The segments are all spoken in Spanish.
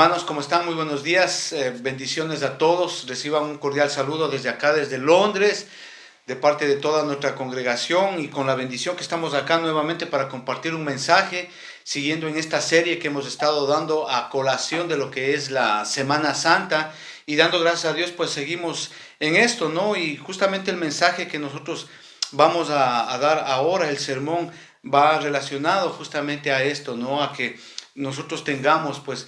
Hermanos, ¿cómo están? Muy buenos días. Bendiciones a todos. Reciban un cordial saludo desde acá, desde Londres, de parte de toda nuestra congregación y con la bendición que estamos acá nuevamente para compartir un mensaje, siguiendo en esta serie que hemos estado dando a colación de lo que es la Semana Santa y dando gracias a Dios, pues seguimos en esto, ¿no? Y justamente el mensaje que nosotros vamos a dar ahora, el sermón, va relacionado justamente a esto, ¿no? A que nosotros tengamos, pues,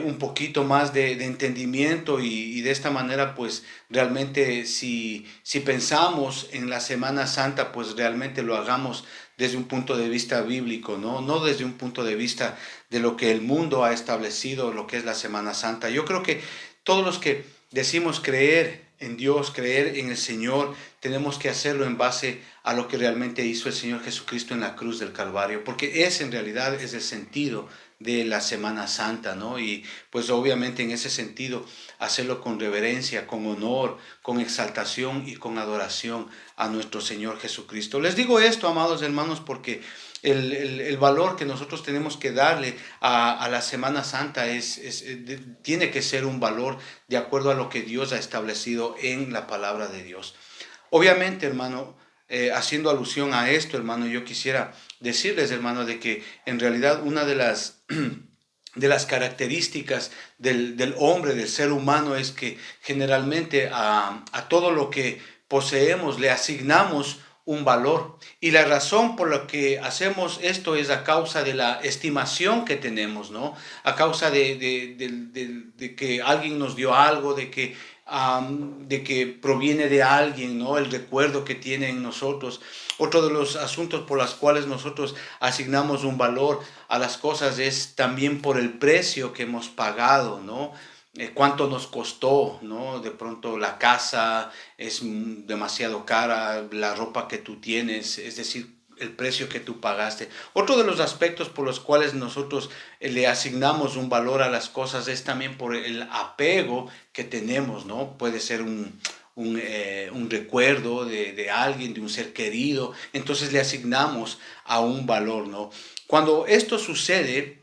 un poquito más de entendimiento y de esta manera pues realmente si pensamos en la Semana Santa pues realmente lo hagamos desde un punto de vista bíblico, no desde un punto de vista de lo que el mundo ha establecido, lo que es la Semana Santa. Yo creo que todos los que decimos creer en Dios, creer en el Señor, tenemos que hacerlo en base a lo que realmente hizo el Señor Jesucristo en la cruz del Calvario, porque ese en realidad es el sentido de la Semana Santa, ¿no? Y pues obviamente en ese sentido hacerlo con reverencia, con honor, con exaltación y con adoración a nuestro Señor Jesucristo. Les digo esto, amados hermanos, porque el valor que nosotros tenemos que darle a la Semana Santa tiene que ser un valor de acuerdo a lo que Dios ha establecido en la palabra de Dios. Obviamente, hermano, haciendo alusión a esto, hermano, yo quisiera decirles, hermano, de que en realidad una de las características del hombre, del ser humano, es que generalmente a todo lo que poseemos le asignamos un valor. Y la razón por la que hacemos esto es a causa de la estimación que tenemos, ¿no? A causa de que alguien nos dio algo, de que proviene de alguien, ¿no? El recuerdo que tiene en nosotros. Otro de los asuntos por los cuales nosotros asignamos un valor a las cosas es también por el precio que hemos pagado, ¿no? Cuánto nos costó, ¿no? De pronto la casa es demasiado cara, la ropa que tú tienes, es decir, el precio que tú pagaste. Otro de los aspectos por los cuales nosotros le asignamos un valor a las cosas es también por el apego que tenemos, ¿no? Puede ser un recuerdo de alguien, de un ser querido, entonces le asignamos a un valor, ¿no? Cuando esto sucede,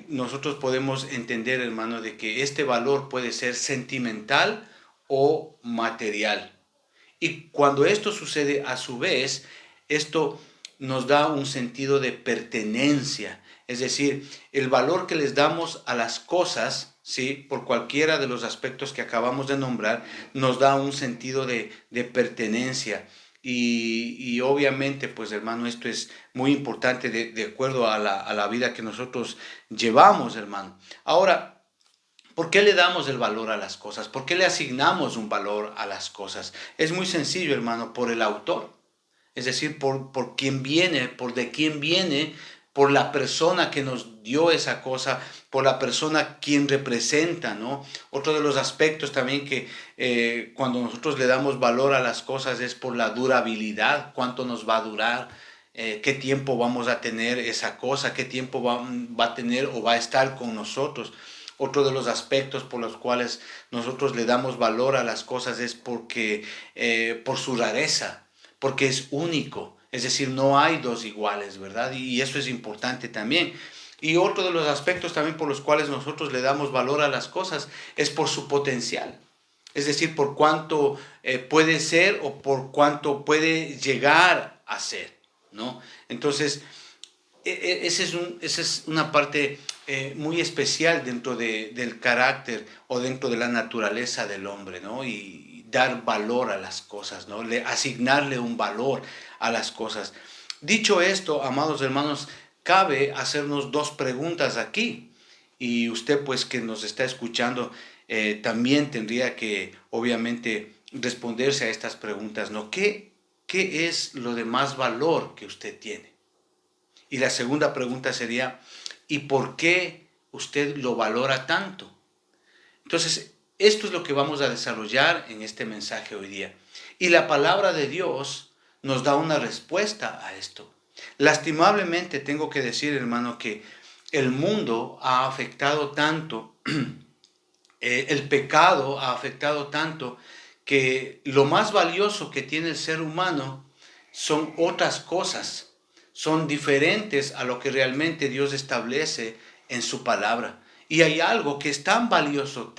nosotros podemos entender, hermano, de que este valor puede ser sentimental o material. Y cuando esto sucede, a su vez, esto nos da un sentido de pertenencia. Es decir, el valor que les damos a las cosas, ¿sí? Por cualquiera de los aspectos que acabamos de nombrar, nos da un sentido de pertenencia. Y obviamente, pues hermano, esto es muy importante de acuerdo a la vida que nosotros llevamos, hermano. Ahora, ¿por qué le damos el valor a las cosas? ¿Por qué le asignamos un valor a las cosas? Es muy sencillo, hermano, por el autor. Es decir, por quién viene, por de quién viene, por la persona que nos dio esa cosa, por la persona quien representa, ¿no? Otro de los aspectos también que cuando nosotros le damos valor a las cosas es por la durabilidad, cuánto nos va a durar, qué tiempo vamos a tener esa cosa, qué tiempo va a tener o va a estar con nosotros. Otro de los aspectos por los cuales nosotros le damos valor a las cosas es porque por su rareza, porque es único, es decir, no hay dos iguales, ¿verdad? Y eso es importante también. Y otro de los aspectos también por los cuales nosotros le damos valor a las cosas es por su potencial, es decir, por cuánto puede ser o por cuánto puede llegar a ser, ¿no? Entonces, esa es una parte muy especial dentro del carácter o dentro de la naturaleza del hombre, ¿no? Y dar valor a las cosas, ¿no? Asignarle un valor a las cosas. Dicho esto, amados hermanos, cabe hacernos dos preguntas aquí. Y usted, pues, que nos está escuchando, también tendría que, obviamente, responderse a estas preguntas, ¿no? ¿Qué es lo de más valor que usted tiene? Y la segunda pregunta sería, ¿y por qué usted lo valora tanto? Entonces, esto es lo que vamos a desarrollar en este mensaje hoy día. Y la palabra de Dios nos da una respuesta a esto. Lastimablemente tengo que decir, hermano, que el mundo ha afectado tanto, el pecado ha afectado tanto, que lo más valioso que tiene el ser humano son otras cosas, son diferentes a lo que realmente Dios establece en su palabra. Y hay algo que es tan valioso,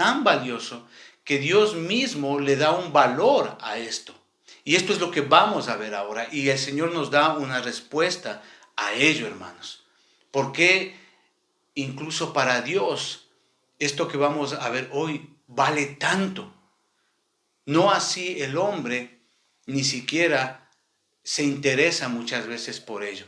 que Dios mismo le da un valor a esto. Y esto es lo que vamos a ver ahora. Y el Señor nos da una respuesta a ello, hermanos. ¿Por qué incluso para Dios esto que vamos a ver hoy vale tanto? No así el hombre ni siquiera se interesa muchas veces por ello.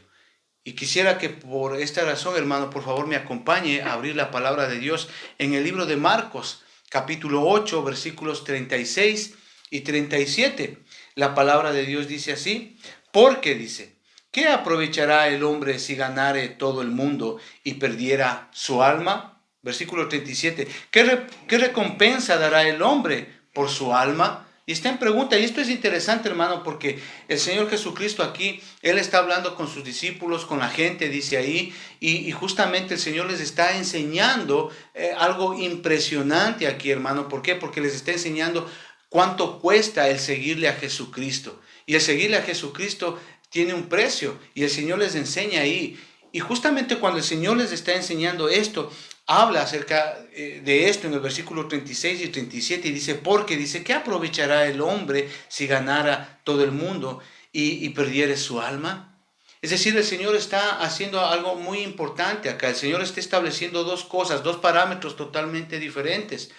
Y quisiera que por esta razón, hermano, por favor me acompañe a abrir la palabra de Dios en el libro de Marcos, capítulo 8, versículos 36 y 37. La palabra de Dios dice así, porque dice, ¿qué aprovechará el hombre si ganare todo el mundo y perdiera su alma? Versículo 37, ¿qué recompensa dará el hombre por su alma? Y está en pregunta, y esto es interesante, hermano, porque el Señor Jesucristo aquí, Él está hablando con sus discípulos, con la gente, dice ahí, y justamente el Señor les está enseñando algo impresionante aquí, hermano. ¿Por qué? Porque les está enseñando cuánto cuesta el seguirle a Jesucristo. Y el seguirle a Jesucristo tiene un precio, y el Señor les enseña ahí. Y justamente cuando el Señor les está enseñando esto, habla acerca de esto en el versículo 36 y 37 y dice, porque dice, ¿qué aprovechará el hombre si ganara todo el mundo y perdiere su alma? Es decir, el Señor está haciendo algo muy importante acá. El Señor está estableciendo dos cosas, dos parámetros totalmente diferentes.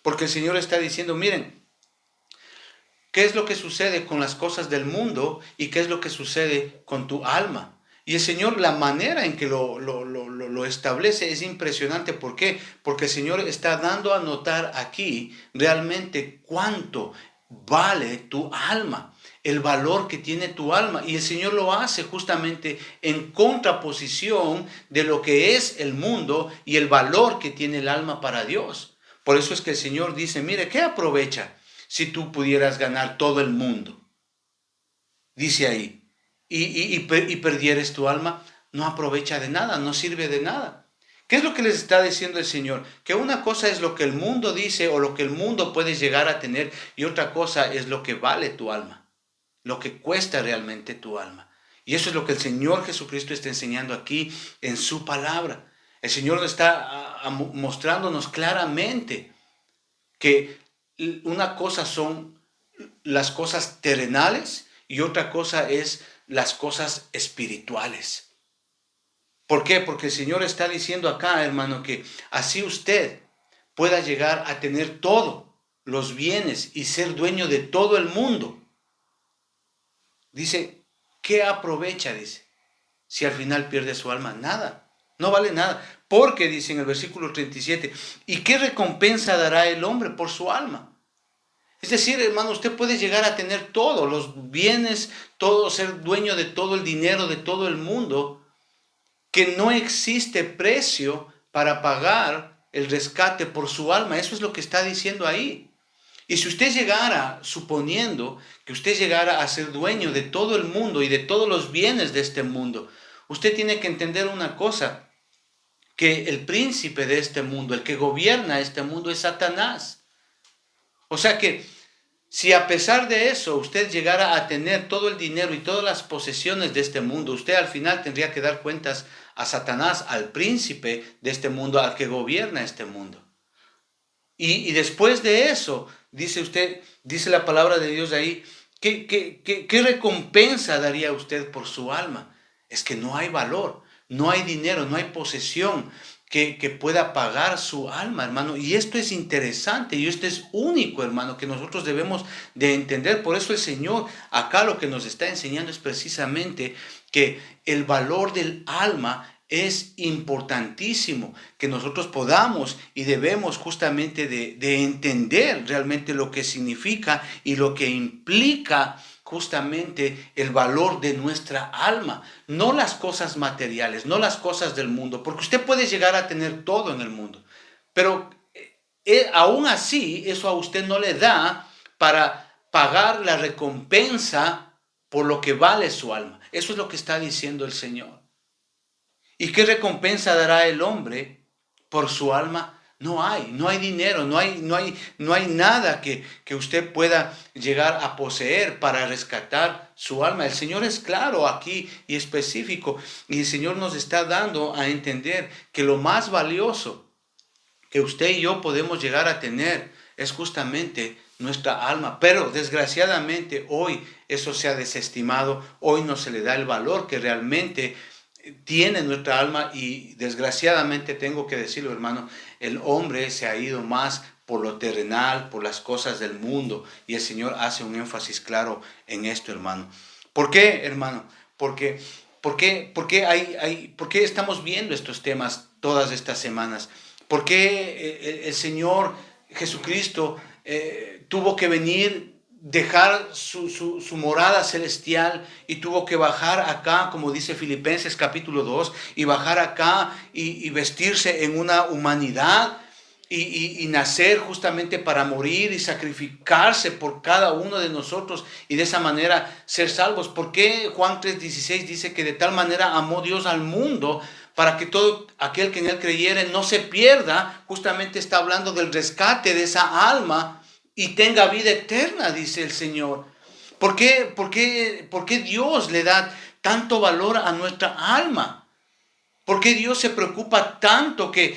Porque el Señor está diciendo, miren, ¿qué es lo que sucede con las cosas del mundo y qué es lo que sucede con tu alma? Y el Señor, la manera en que lo establece es impresionante. ¿Por qué? Porque el Señor está dando a notar aquí realmente cuánto vale tu alma, el valor que tiene tu alma. Y el Señor lo hace justamente en contraposición de lo que es el mundo y el valor que tiene el alma para Dios. Por eso es que el Señor dice, mire, ¿qué aprovecha si tú pudieras ganar todo el mundo? Dice ahí. Y perdieres tu alma, no aprovecha de nada, no sirve de nada. ¿Qué es lo que les está diciendo el Señor? Que una cosa es lo que el mundo dice o lo que el mundo puede llegar a tener, y otra cosa es lo que vale tu alma, lo que cuesta realmente tu alma. Y eso es lo que el Señor Jesucristo está enseñando aquí en su palabra. El Señor está mostrándonos claramente que una cosa son las cosas terrenales y otra cosa es las cosas espirituales. ¿Por qué? Porque el Señor está diciendo acá, hermano, que así usted pueda llegar a tener todos los bienes y ser dueño de todo el mundo. Dice, ¿qué aprovecha? Dice, si al final pierde su alma, nada, no vale nada. Porque dice en el versículo 37, ¿y qué recompensa dará el hombre por su alma? Es decir, hermano, usted puede llegar a tener todo, los bienes, todo, ser dueño de todo el dinero de todo el mundo, que no existe precio para pagar el rescate por su alma. Eso es lo que está diciendo ahí. Y si usted llegara, suponiendo que usted llegara a ser dueño de todo el mundo y de todos los bienes de este mundo, usted tiene que entender una cosa, que el príncipe de este mundo, el que gobierna este mundo es Satanás. O sea que si a pesar de eso usted llegara a tener todo el dinero y todas las posesiones de este mundo, usted al final tendría que dar cuentas a Satanás, al príncipe de este mundo, al que gobierna este mundo. Y después de eso, dice usted, dice la palabra de Dios ahí, ¿qué recompensa daría usted por su alma? Es que no hay valor, no hay dinero, no hay posesión que pueda pagar su alma, hermano. Y esto es interesante y esto es único, hermano, que nosotros debemos de entender. Por eso el Señor acá lo que nos está enseñando es precisamente que el valor del alma es importantísimo, que nosotros podamos y debemos justamente de entender realmente lo que significa y lo que implica justamente el valor de nuestra alma, no las cosas materiales, no las cosas del mundo, porque usted puede llegar a tener todo en el mundo, pero aún así eso a usted no le da para pagar la recompensa por lo que vale su alma. Eso es lo que está diciendo el Señor. ¿Y qué recompensa dará el hombre por su alma? No hay dinero, no hay nada que usted pueda llegar a poseer para rescatar su alma. El Señor es claro aquí y específico, y el Señor nos está dando a entender que lo más valioso que usted y yo podemos llegar a tener es justamente nuestra alma. Pero desgraciadamente hoy eso se ha desestimado, hoy no se le da el valor que realmente tiene nuestra alma y desgraciadamente tengo que decirlo, hermano, el hombre se ha ido más por lo terrenal, por las cosas del mundo, y el Señor hace un énfasis claro en esto, hermano. ¿Por qué, hermano? ¿Por qué estamos viendo estos temas todas estas semanas? ¿Por qué el Señor Jesucristo tuvo que venir, dejar su morada celestial y tuvo que bajar acá, como dice Filipenses capítulo 2, y bajar acá y vestirse en una humanidad y nacer justamente para morir y sacrificarse por cada uno de nosotros y de esa manera ser salvos? ¿Por qué Juan 3:16 dice que de tal manera amó Dios al mundo para que todo aquel que en él creyere no se pierda? Justamente está hablando del rescate de esa alma y tenga vida eterna, dice el Señor. ¿Por qué Dios le da tanto valor a nuestra alma? ¿Por qué Dios se preocupa tanto que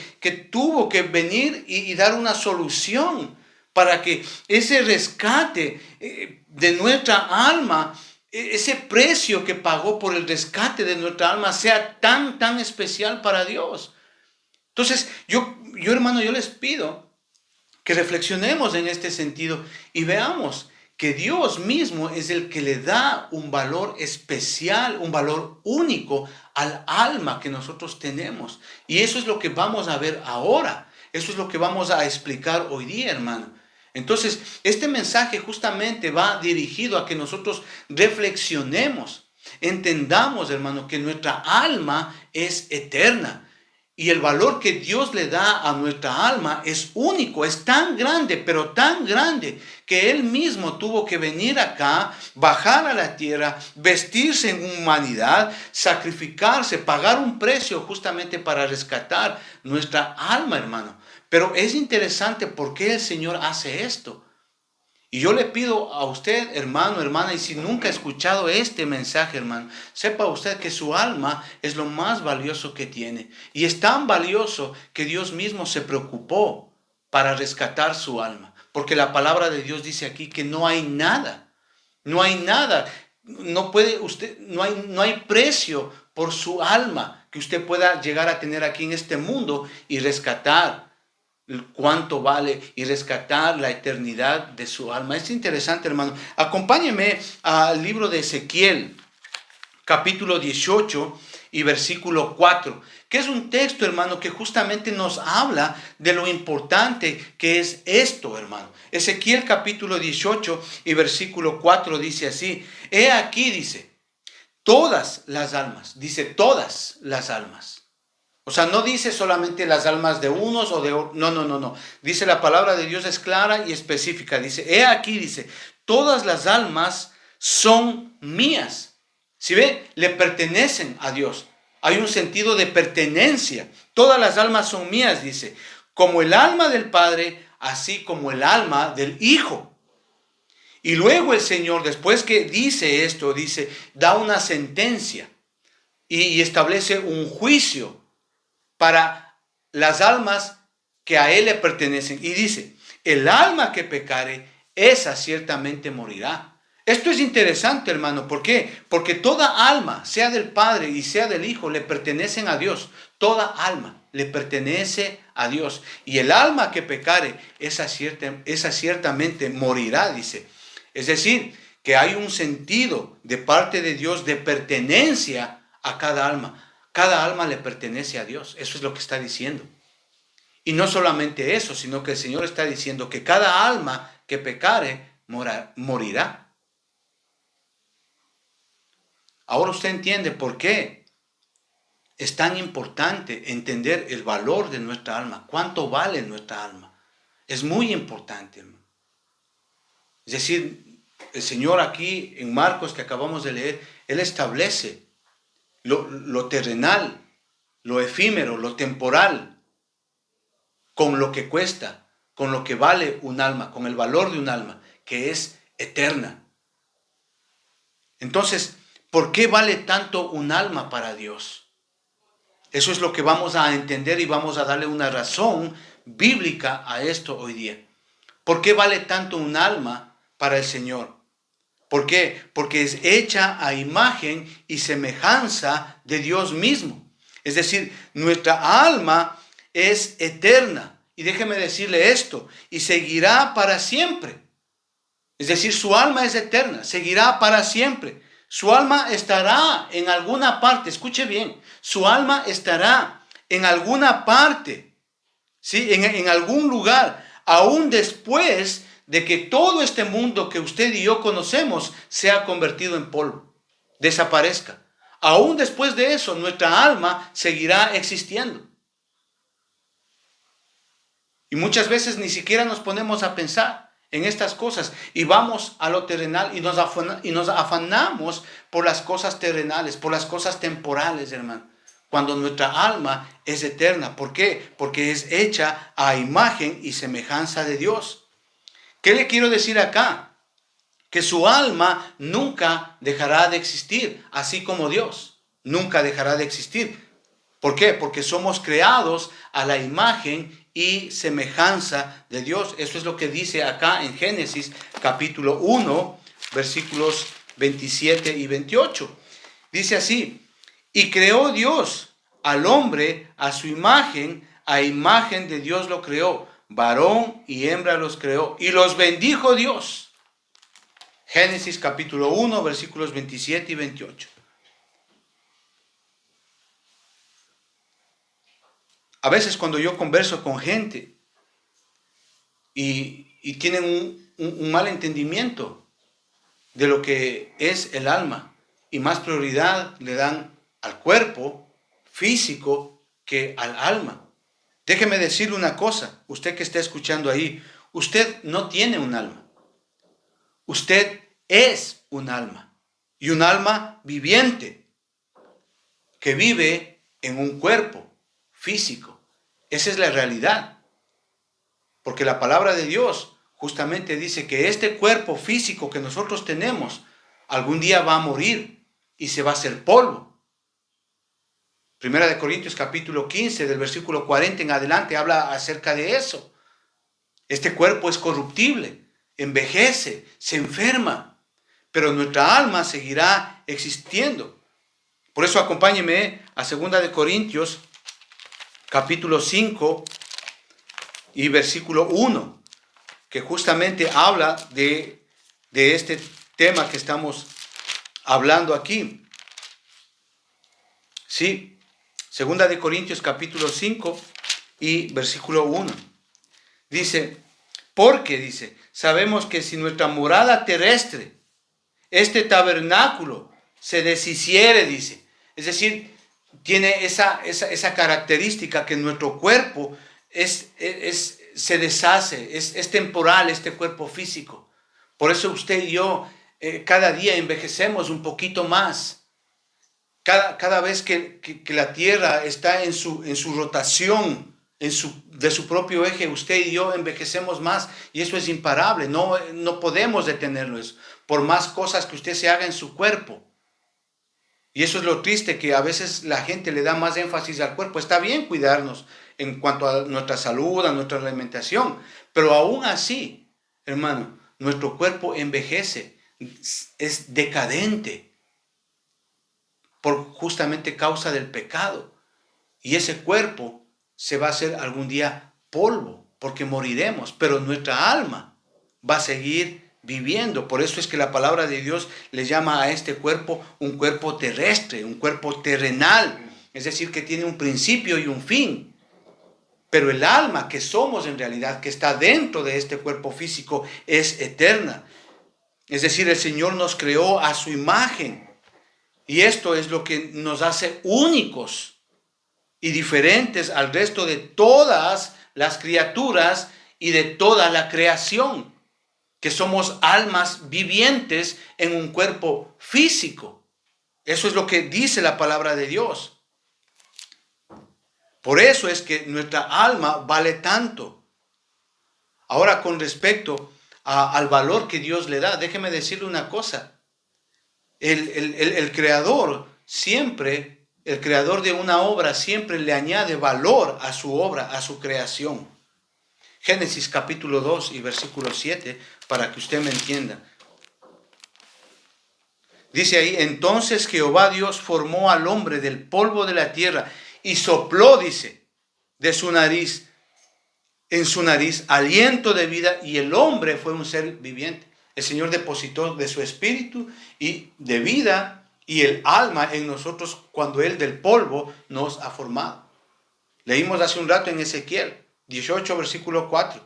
tuvo que venir y dar una solución para que ese rescate de nuestra alma, ese precio que pagó por el rescate de nuestra alma sea tan especial para Dios? Entonces, yo hermano, yo les pido que reflexionemos en este sentido y veamos que Dios mismo es el que le da un valor especial, un valor único al alma que nosotros tenemos. Y eso es lo que vamos a ver ahora. Eso es lo que vamos a explicar hoy día, hermano. Entonces, este mensaje justamente va dirigido a que nosotros reflexionemos, entendamos, hermano, que nuestra alma es eterna. Y el valor que Dios le da a nuestra alma es único, es tan grande, pero tan grande, que Él mismo tuvo que venir acá, bajar a la tierra, vestirse en humanidad, sacrificarse, pagar un precio justamente para rescatar nuestra alma, hermano. Pero es interesante por qué el Señor hace esto. Y yo le pido a usted, hermano, hermana, y si nunca ha escuchado este mensaje, hermano, sepa usted que su alma es lo más valioso que tiene. Y es tan valioso que Dios mismo se preocupó para rescatar su alma. Porque la palabra de Dios dice aquí que no hay nada, no hay precio por su alma que usted pueda llegar a tener aquí en este mundo y rescatar cuánto vale y rescatar la eternidad de su alma. Es interesante, hermano. Acompáñeme al libro de Ezequiel, capítulo 18 y versículo 4, que es un texto, hermano, que justamente nos habla de lo importante que es esto, hermano. Ezequiel capítulo 18 y versículo 4 dice así: he aquí, dice, todas las almas, dice todas las almas. O sea, no dice solamente las almas de unos o de otros. No. Dice la palabra de Dios es clara y específica. Dice, he aquí, dice, todas las almas son mías. ¿Sí ve? Le pertenecen a Dios. Hay un sentido de pertenencia. Todas las almas son mías, dice. Como el alma del Padre, así como el alma del Hijo. Y luego el Señor, después que dice esto, da una sentencia y establece un juicio para las almas que a Él le pertenecen. Y dice, el alma que pecare, esa ciertamente morirá. Esto es interesante, hermano. ¿Por qué? Porque toda alma, sea del Padre y sea del Hijo, le pertenecen a Dios. Toda alma le pertenece a Dios. Y el alma que pecare, esa ciertamente morirá, dice. Es decir, que hay un sentido de parte de Dios de pertenencia a cada alma. Cada alma le pertenece a Dios. Eso es lo que está diciendo. Y no solamente eso, sino que el Señor está diciendo que cada alma que pecare morirá. Ahora usted entiende por qué es tan importante entender el valor de nuestra alma. ¿Cuánto vale nuestra alma? Es muy importante, hermano. Es decir, el Señor aquí en Marcos que acabamos de leer, Él establece lo terrenal, lo efímero, lo temporal, con lo que cuesta, con lo que vale un alma, con el valor de un alma, que es eterna. Entonces, ¿por qué vale tanto un alma para Dios? Eso es lo que vamos a entender y vamos a darle una razón bíblica a esto hoy día. ¿Por qué vale tanto un alma para el Señor? ¿Por qué? Porque es hecha a imagen y semejanza de Dios mismo. Es decir, nuestra alma es eterna. Y déjeme decirle esto, y seguirá para siempre. Es decir, su alma es eterna, seguirá para siempre. Su alma estará en alguna parte, escuche bien, su alma estará en alguna parte, ¿sí? En algún lugar, aún después de que todo este mundo que usted y yo conocemos sea convertido en polvo, desaparezca. Aún después de eso, nuestra alma seguirá existiendo. Y muchas veces ni siquiera nos ponemos a pensar en estas cosas y vamos a lo terrenal y nos afanamos por las cosas terrenales, por las cosas temporales, hermano, cuando nuestra alma es eterna. ¿Por qué? Porque es hecha a imagen y semejanza de Dios. ¿Qué le quiero decir acá? Que su alma nunca dejará de existir, así como Dios nunca dejará de existir. ¿Por qué? Porque somos creados a la imagen y semejanza de Dios. Eso es lo que dice acá en Génesis capítulo 1, versículos 27 y 28. Dice así: y creó Dios al hombre a su imagen de Dios lo creó, varón y hembra los creó, y los bendijo Dios. Génesis capítulo 1, versículos 27 y 28. A veces cuando yo converso con gente y tienen un mal entendimiento de lo que es el alma y más prioridad le dan al cuerpo físico que al alma. Déjeme decirle una cosa, usted que está escuchando ahí, usted no tiene un alma. Usted es un alma y un alma viviente que vive en un cuerpo físico. Esa es la realidad. Porque la palabra de Dios justamente dice que este cuerpo físico que nosotros tenemos algún día va a morir y se va a hacer polvo. Primera de Corintios capítulo 15 del versículo 40 en adelante habla acerca de eso. Este cuerpo es corruptible, envejece, se enferma, pero nuestra alma seguirá existiendo. Por eso acompáñeme a 2 de Corintios capítulo 5 y versículo 1, que justamente habla de este tema que estamos hablando aquí. Sí, 2 de Corintios capítulo 5 y versículo 1. Dice, porque dice, sabemos que si nuestra morada terrestre, este tabernáculo, se deshiciere, dice, es decir, tiene esa característica que nuestro cuerpo se deshace, es temporal este cuerpo físico. Por eso usted y yo cada día envejecemos un poquito más. Cada vez que la Tierra está en su rotación, de su propio eje, usted y yo envejecemos más y eso es imparable. No podemos detenerlo eso, por más cosas que usted se haga en su cuerpo. Y eso es lo triste, que a veces la gente le da más énfasis al cuerpo. Está bien cuidarnos en cuanto a nuestra salud, a nuestra alimentación, pero aún así, hermano, nuestro cuerpo envejece, es decadente por justamente causa del pecado. Y ese cuerpo se va a hacer algún día polvo, porque moriremos, pero nuestra alma va a seguir viviendo. Por eso es que la palabra de Dios le llama a este cuerpo un cuerpo terrestre, un cuerpo terrenal, es decir, que tiene un principio y un fin. Pero el alma que somos en realidad, que está dentro de este cuerpo físico, es eterna. Es decir, el Señor nos creó a su imagen. Y esto es lo que nos hace únicos y diferentes al resto de todas las criaturas y de toda la creación, que somos almas vivientes en un cuerpo físico. Eso es lo que dice la palabra de Dios. Por eso es que nuestra alma vale tanto. Ahora, con respecto al valor que Dios le da, déjeme decirle una cosa. El creador el creador de una obra siempre le añade valor a su obra, a su creación. Génesis capítulo 2 y versículo 7, para que usted me entienda. Dice ahí, entonces Jehová Dios formó al hombre del polvo de la tierra y sopló, dice, de su nariz, en su nariz, aliento de vida, y el hombre fue un ser viviente. El Señor depositó de su espíritu y de vida y el alma en nosotros cuando Él del polvo nos ha formado. Leímos hace un rato en Ezequiel 18, versículo 4,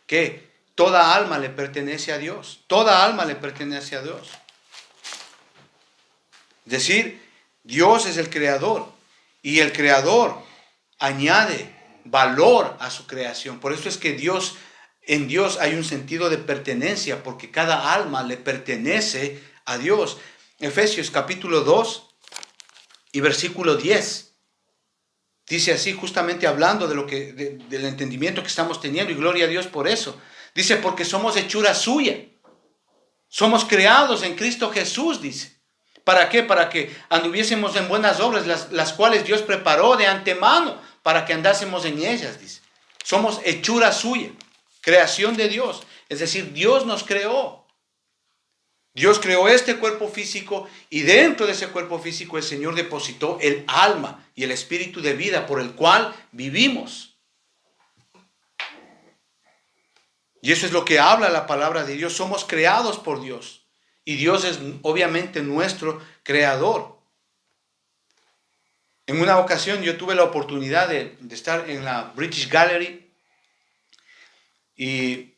que toda alma le pertenece a Dios. Toda alma le pertenece a Dios. Es decir, Dios es el creador y el creador añade valor a su creación. Por eso es que en Dios hay un sentido de pertenencia, porque cada alma le pertenece a Dios. Efesios capítulo 2 y versículo 10. Dice así, justamente hablando del entendimiento que estamos teniendo, y gloria a Dios por eso. Dice, porque somos hechura suya. Somos creados en Cristo Jesús, dice. ¿Para qué? Para que anduviésemos en buenas obras, las cuales Dios preparó de antemano para que andásemos en ellas, dice. Somos hechura suya, creación de Dios. Es decir, Dios nos creó. Dios creó este cuerpo físico y dentro de ese cuerpo físico el Señor depositó el alma y el espíritu de vida por el cual vivimos. Y eso es lo que habla la palabra de Dios. Somos creados por Dios. Y Dios es obviamente nuestro creador. En una ocasión yo tuve la oportunidad de estar en la British Gallery y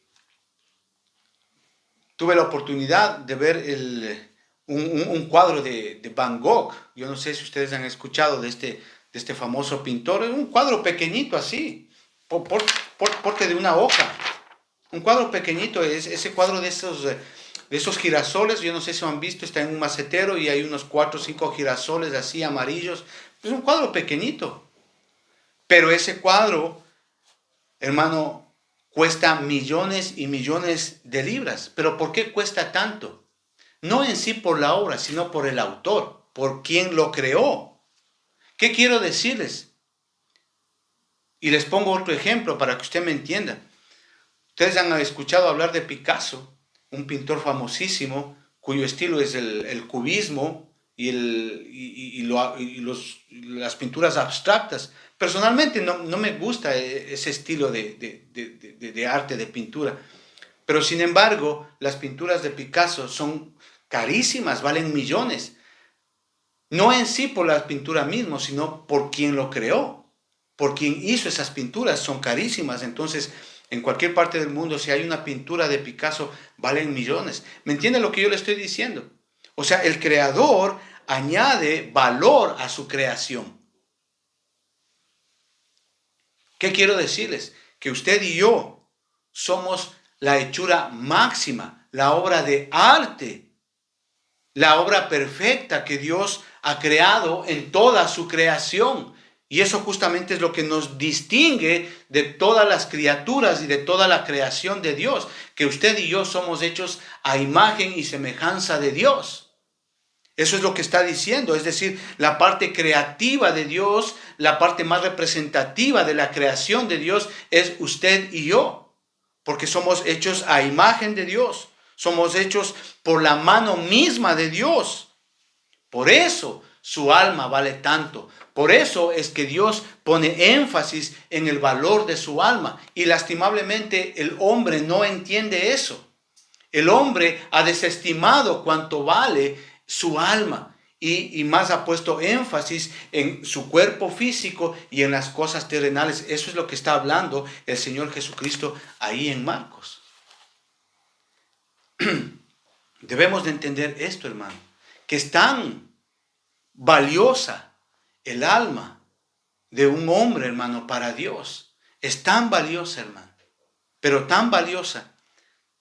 tuve la oportunidad de ver un cuadro de Van Gogh. Yo no sé si ustedes han escuchado de este famoso pintor. Es un cuadro pequeñito así, porte de una hoja. Un cuadro pequeñito, ese cuadro de esos girasoles, yo no sé si lo han visto, está en un macetero y hay unos 4 o 5 girasoles así amarillos. Es un cuadro pequeñito. Pero ese cuadro, hermano, cuesta millones y millones de libras. ¿Pero por qué cuesta tanto? No en sí por la obra, sino por el autor, por quien lo creó. ¿Qué quiero decirles? Y les pongo otro ejemplo para que usted me entienda. Ustedes han escuchado hablar de Picasso, un pintor famosísimo, cuyo estilo es el cubismo y las pinturas abstractas. Personalmente no me gusta ese estilo de arte, de pintura. Pero sin embargo, las pinturas de Picasso son carísimas, valen millones. No en sí por la pintura misma, sino por quien lo creó, por quien hizo esas pinturas, son carísimas. Entonces, en cualquier parte del mundo, si hay una pintura de Picasso, valen millones. ¿Me entiende lo que yo le estoy diciendo? O sea, el creador añade valor a su creación. ¿Qué quiero decirles? Que usted y yo somos la hechura máxima, la obra de arte, la obra perfecta que Dios ha creado en toda su creación. Y eso justamente es lo que nos distingue de todas las criaturas y de toda la creación de Dios, que usted y yo somos hechos a imagen y semejanza de Dios. Eso es lo que está diciendo, es decir, la parte creativa de Dios, la parte más representativa de la creación de Dios es usted y yo, porque somos hechos a imagen de Dios, somos hechos por la mano misma de Dios. Por eso su alma vale tanto. Por eso es que Dios pone énfasis en el valor de su alma. Y lastimablemente el hombre no entiende eso. El hombre ha desestimado cuánto vale su alma. Y más ha puesto énfasis en su cuerpo físico y en las cosas terrenales. Eso es lo que está hablando el Señor Jesucristo ahí en Marcos. Debemos de entender esto, hermano, que es tan valiosa el alma de un hombre, hermano, para Dios. Es tan valiosa, hermano, pero tan valiosa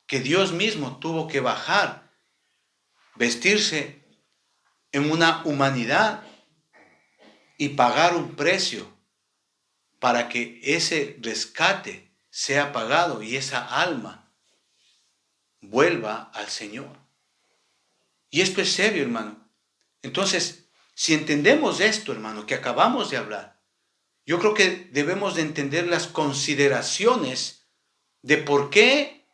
que Dios mismo tuvo que bajar, vestirse en una humanidad y pagar un precio para que ese rescate sea pagado y esa alma vuelva al Señor. Y esto es serio, hermano. Entonces, si entendemos esto, hermano, que acabamos de hablar, yo creo que debemos de entender las consideraciones de por qué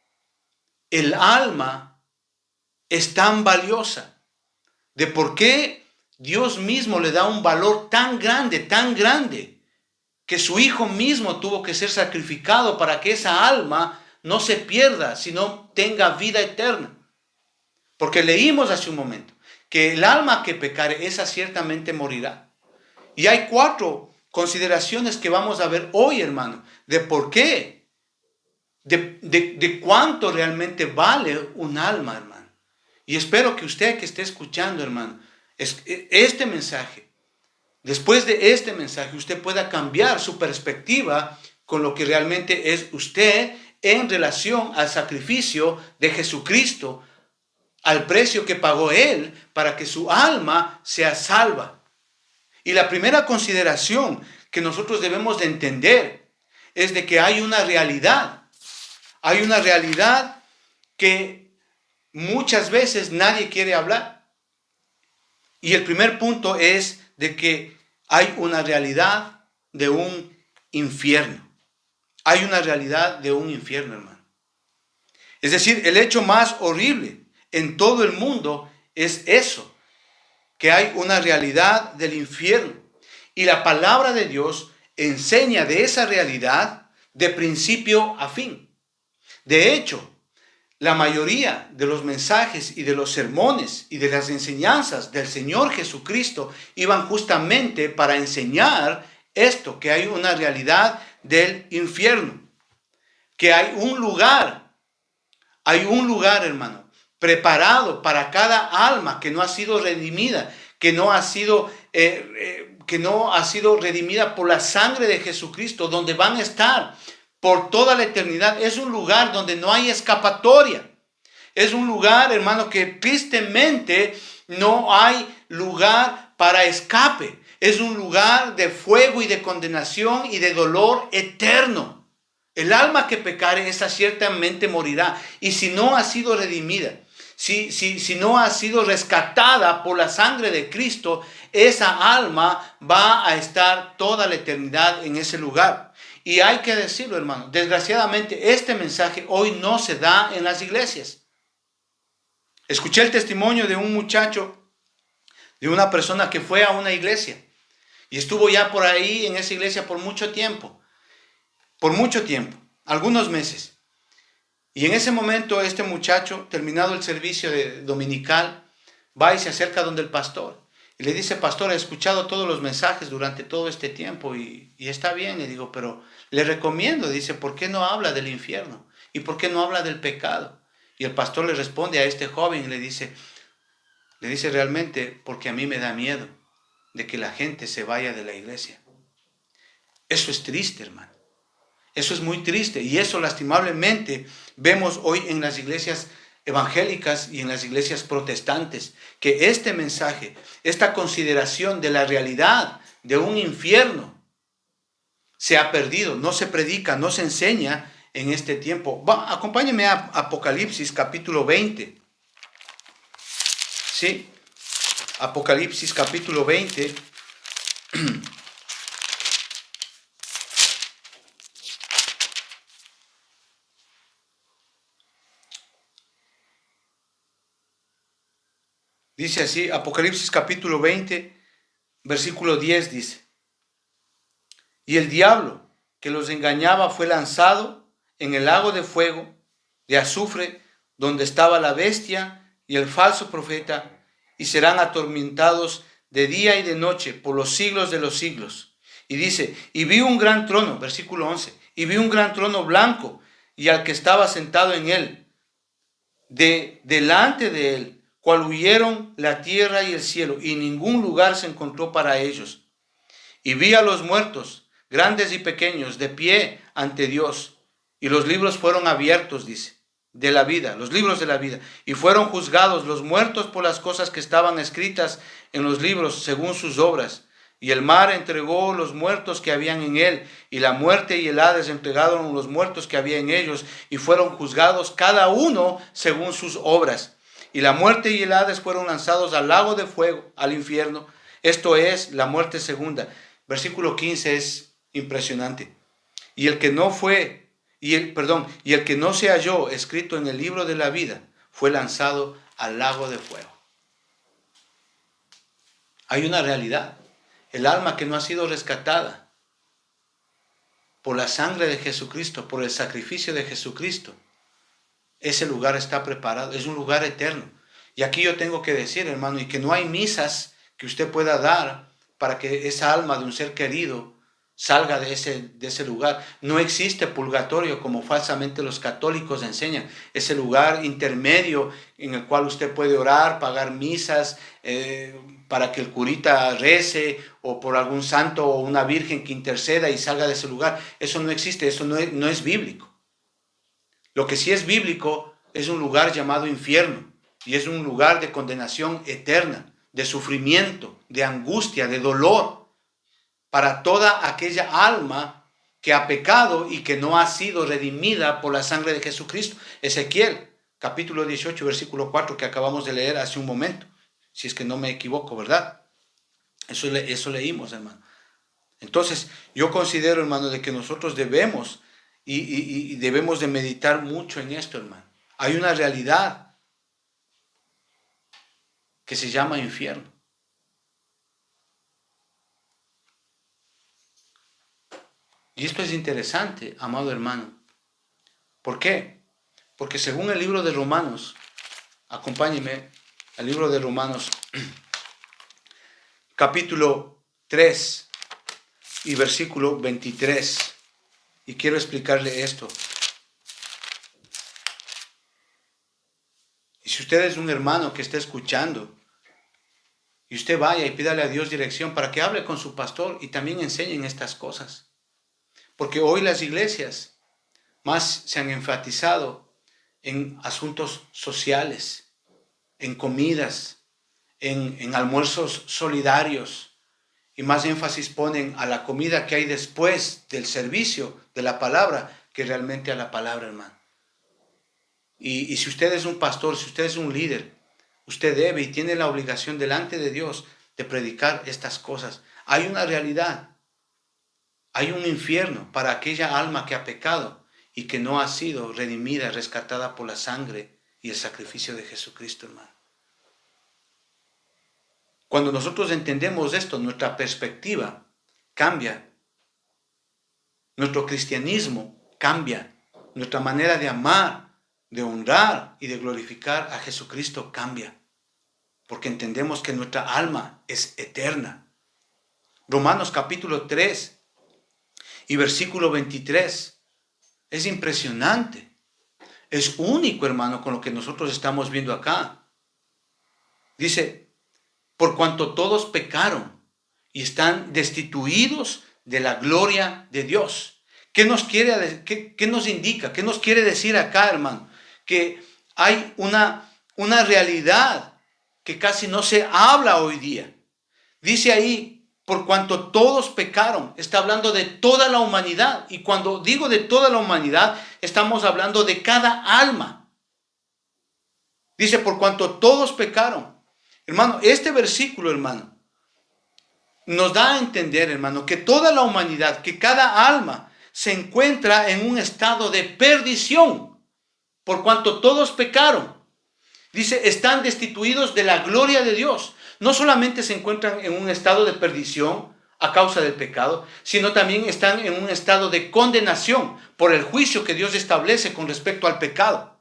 el alma es tan valiosa, de por qué Dios mismo le da un valor tan grande, que su Hijo mismo tuvo que ser sacrificado para que esa alma no se pierda, sino tenga vida eterna. Porque leímos hace un momento que el alma que pecare, esa ciertamente morirá. Y hay 4 consideraciones que vamos a ver hoy, hermano, de por qué, de cuánto realmente vale un alma, hermano. Y espero que usted que esté escuchando, hermano, este mensaje, después de este mensaje, usted pueda cambiar su perspectiva con lo que realmente es usted en relación al sacrificio de Jesucristo, al precio que pagó Él para que su alma sea salva. Y la primera consideración que nosotros debemos de entender es de que hay una realidad que muchas veces nadie quiere hablar. Y el primer punto es de que hay una realidad de un infierno. Hay una realidad de un infierno, hermano. Es decir, el hecho más horrible en todo el mundo es eso, que hay una realidad del infierno. Y la palabra de Dios enseña de esa realidad de principio a fin. De hecho, la mayoría de los mensajes y de los sermones y de las enseñanzas del Señor Jesucristo iban justamente para enseñar esto, que hay una realidad del infierno, que hay un lugar, hermano, preparado para cada alma que no ha sido redimida, que no ha sido redimida por la sangre de Jesucristo, donde van a estar por toda la eternidad. Es un lugar donde no hay escapatoria. Es un lugar, hermano, que tristemente no hay lugar para escape. Es un lugar de fuego y de condenación y de dolor eterno. El alma que pecare, esa ciertamente morirá. Y si no ha sido redimida, si no ha sido rescatada por la sangre de Cristo, esa alma va a estar toda la eternidad en ese lugar. Y hay que decirlo, hermano, desgraciadamente este mensaje hoy no se da en las iglesias. Escuché el testimonio de un muchacho, de una persona que fue a una iglesia y estuvo ya por ahí en esa iglesia por mucho tiempo, algunos meses. Y en ese momento este muchacho, terminado el servicio dominical, va y se acerca donde el pastor y le dice: pastor, he escuchado todos los mensajes durante todo este tiempo y está bien. Le digo, pero le recomiendo, dice, ¿por qué no habla del infierno? ¿Y por qué no habla del pecado? Y el pastor le responde a este joven y le dice realmente, porque a mí me da miedo de que la gente se vaya de la iglesia. Eso es triste, hermano. Eso es muy triste, y eso lastimablemente vemos hoy en las iglesias evangélicas y en las iglesias protestantes, que este mensaje, esta consideración de la realidad de un infierno se ha perdido, no se predica, no se enseña en este tiempo. Acompáñenme a Apocalipsis capítulo 20. ¿Sí? Apocalipsis capítulo 20. Dice así, Apocalipsis capítulo 20, versículo 10 dice: y el diablo que los engañaba fue lanzado en el lago de fuego, de azufre, donde estaba la bestia y el falso profeta, y serán atormentados de día y de noche por los siglos de los siglos. Y dice, y vi un gran trono, versículo 11, y vi un gran trono blanco, y al que estaba sentado en él, delante de él, cual huyeron la tierra y el cielo, y ningún lugar se encontró para ellos. Y vi a los muertos, grandes y pequeños, de pie ante Dios, y los libros fueron abiertos, dice, de la vida, los libros de la vida, y fueron juzgados los muertos por las cosas que estaban escritas en los libros según sus obras. Y el mar entregó los muertos que habían en él, y la muerte y el Hades entregaron los muertos que había en ellos, y fueron juzgados cada uno según sus obras. Y la muerte y el Hades fueron lanzados al lago de fuego, al infierno. Esto es la muerte segunda. Versículo 15 es impresionante. Y el que no fue y el que no se halló escrito en el libro de la vida fue lanzado al lago de fuego. Hay una realidad. El alma que no ha sido rescatada por la sangre de Jesucristo, por el sacrificio de Jesucristo, ese lugar está preparado, es un lugar eterno. Y aquí yo tengo que decir, hermano, y que no hay misas que usted pueda dar para que esa alma de un ser querido salga de ese lugar. No existe purgatorio como falsamente los católicos enseñan. Ese lugar intermedio en el cual usted puede orar, pagar misas para que el curita rece o por algún santo o una virgen que interceda y salga de ese lugar. Eso no existe, eso no es bíblico. Lo que sí es bíblico es un lugar llamado infierno y es un lugar de condenación eterna, de sufrimiento, de angustia, de dolor para toda aquella alma que ha pecado y que no ha sido redimida por la sangre de Jesucristo. Ezequiel, capítulo 18, versículo 4, que acabamos de leer hace un momento, si es que no me equivoco, ¿verdad? Eso leímos, hermano. Entonces, yo considero, hermano, de que nosotros debemos y debemos de meditar mucho en esto, hermano. Hay una realidad que se llama infierno. Y esto es interesante, amado hermano. ¿Por qué? Porque según el libro de Romanos, acompáñeme al libro de Romanos, capítulo 3 y versículo 23. Y quiero explicarle esto. Y si usted es un hermano que está escuchando, y usted vaya y pídale a Dios dirección para que hable con su pastor y también enseñen estas cosas. Porque hoy las iglesias más se han enfatizado en asuntos sociales, en comidas, en almuerzos solidarios, y más énfasis ponen a la comida que hay después del servicio de la palabra que realmente a la palabra, hermano. Y si usted es un pastor, si usted es un líder, usted debe y tiene la obligación delante de Dios de predicar estas cosas. Hay una realidad. Hay un infierno para aquella alma que ha pecado y que no ha sido redimida, rescatada por la sangre y el sacrificio de Jesucristo, hermano. Cuando nosotros entendemos esto, nuestra perspectiva cambia. Nuestro cristianismo cambia. Nuestra manera de amar, de honrar y de glorificar a Jesucristo cambia. Porque entendemos que nuestra alma es eterna. Romanos capítulo 3 y versículo 23. Es impresionante. Es único, hermano, con lo que nosotros estamos viendo acá. Dice, por cuanto todos pecaron y están destituidos de la gloria de Dios. ¿Qué nos indica? ¿Qué nos quiere decir acá, hermano? Que hay una realidad que casi no se habla hoy día. Dice ahí, por cuanto todos pecaron, está hablando de toda la humanidad. Y cuando digo de toda la humanidad, estamos hablando de cada alma. Dice, por cuanto todos pecaron. Hermano, este versículo, hermano, nos da a entender, hermano, que toda la humanidad, que cada alma se encuentra en un estado de perdición. Por cuanto todos pecaron. Dice, están destituidos de la gloria de Dios. No solamente se encuentran en un estado de perdición a causa del pecado, sino también están en un estado de condenación por el juicio que Dios establece con respecto al pecado.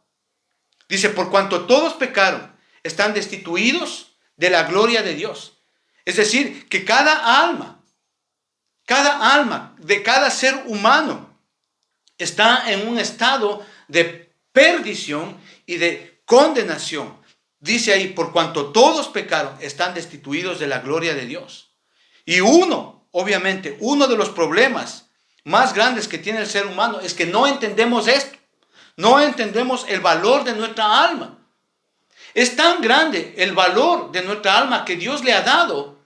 Dice, por cuanto todos pecaron, están destituidos de la gloria de Dios. Es decir, que cada alma de cada ser humano está en un estado de perdición y de condenación. Dice ahí, por cuanto todos pecaron, están destituidos de la gloria de Dios. Y obviamente, uno de los problemas más grandes que tiene el ser humano es que no entendemos esto. No entendemos el valor de nuestra alma. Es tan grande el valor de nuestra alma que Dios le ha dado,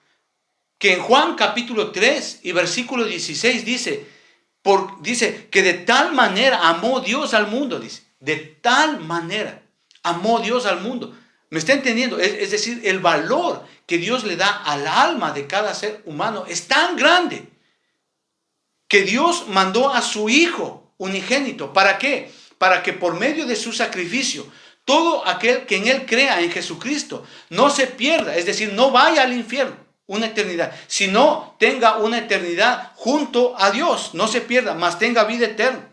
que en Juan capítulo 3 y versículo 16 dice que de tal manera amó Dios al mundo, dice, de tal manera amó Dios al mundo. ¿Me está entendiendo? Es decir, el valor que Dios le da al alma de cada ser humano es tan grande que Dios mandó a su Hijo unigénito. ¿Para qué? Para que por medio de su sacrificio, todo aquel que en él crea en Jesucristo no se pierda, es decir, no vaya al infierno una eternidad, sino tenga una eternidad junto a Dios, no se pierda, mas tenga vida eterna.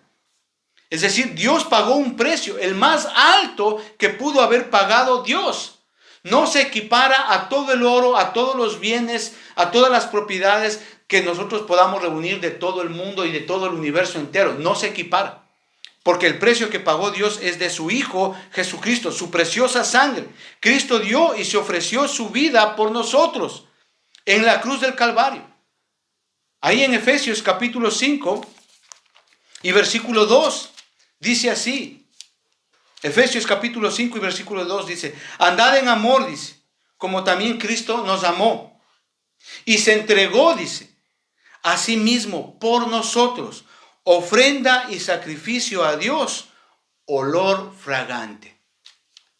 Es decir, Dios pagó un precio, el más alto que pudo haber pagado Dios. No se equipara a todo el oro, a todos los bienes, a todas las propiedades que nosotros podamos reunir de todo el mundo y de todo el universo entero. No se equipara. Porque el precio que pagó Dios es de su Hijo Jesucristo, su preciosa sangre. Cristo dio y se ofreció su vida por nosotros en la cruz del Calvario. Ahí en Efesios capítulo 5 y versículo 2 dice así. Efesios capítulo 5 y versículo 2 dice: andad en amor, dice, como también Cristo nos amó y se entregó, dice, a sí mismo por nosotros, ofrenda y sacrificio a Dios, olor fragante.